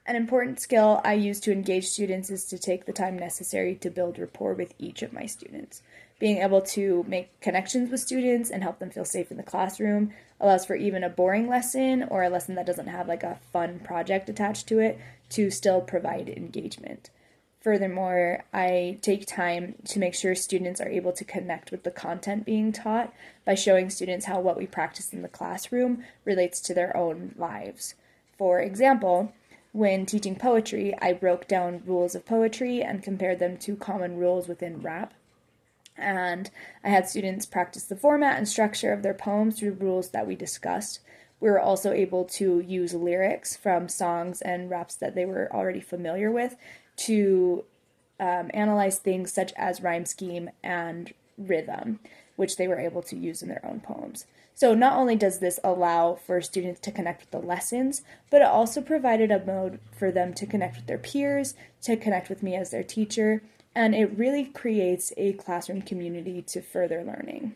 An important skill I use to engage students is to take the time necessary to build rapport with each of my students. Being able to make connections with students and help them feel safe in the classroom allows for even a boring lesson or a lesson that doesn't have like a fun project attached to it to still provide engagement. Furthermore, I take time to make sure students are able to connect with the content being taught by showing students how what we practice in the classroom relates to their own lives. For example, when teaching poetry, I broke down rules of poetry and compared them to common rules within rap. And I had students practice the format and structure of their poems through rules that we discussed. We were also able to use lyrics from songs and raps that they were already familiar with to analyze things such as rhyme scheme and rhythm, which they were able to use in their own poems. So not only does this allow for students to connect with the lessons, but it also provided a mode for them to connect with their peers, to connect with me as their teacher, and it really creates a classroom community to further learning.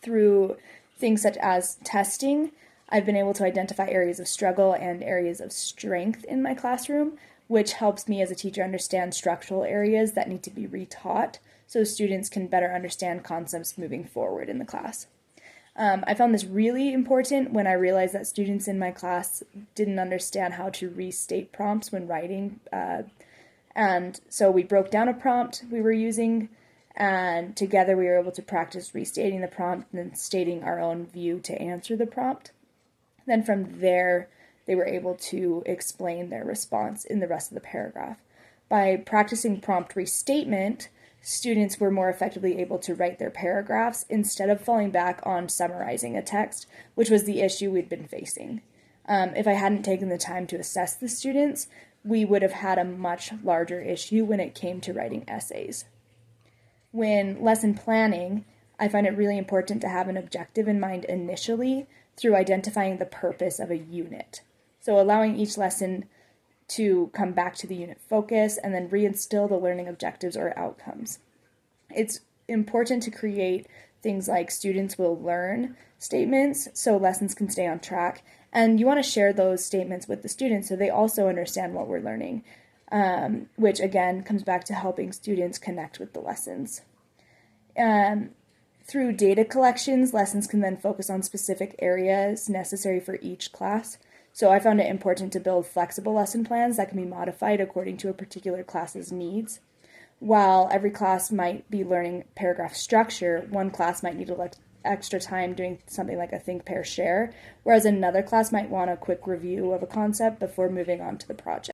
Through things such as testing, I've been able to identify areas of struggle and areas of strength in my classroom, which helps me as a teacher understand structural areas that need to be retaught so students can better understand concepts moving forward in the class. I found this really important when I realized that students in my class didn't understand how to restate prompts when writing. And so we broke down a prompt we were using, and together we were able to practice restating the prompt and then stating our own view to answer the prompt. Then from there, they were able to explain their response in the rest of the paragraph. By practicing prompt restatement, students were more effectively able to write their paragraphs instead of falling back on summarizing a text, which was the issue we'd been facing. If I hadn't taken the time to assess the students, we would have had a much larger issue when it came to writing essays. When lesson planning, I find it really important to have an objective in mind initially through identifying the purpose of a unit. So allowing each lesson to come back to the unit focus and then reinstill the learning objectives or outcomes. It's important to create things like students will learn statements so lessons can stay on track, and you want to share those statements with the students so they also understand what we're learning, which again comes back to helping students connect with the lessons. Through data collections, lessons can then focus on specific areas necessary for each class. So I found it important to build flexible lesson plans that can be modified according to a particular class's needs. While every class might be learning paragraph structure, one class might need extra time doing something like a think, pair, share, whereas another class might want a quick review of a concept before moving on to the project.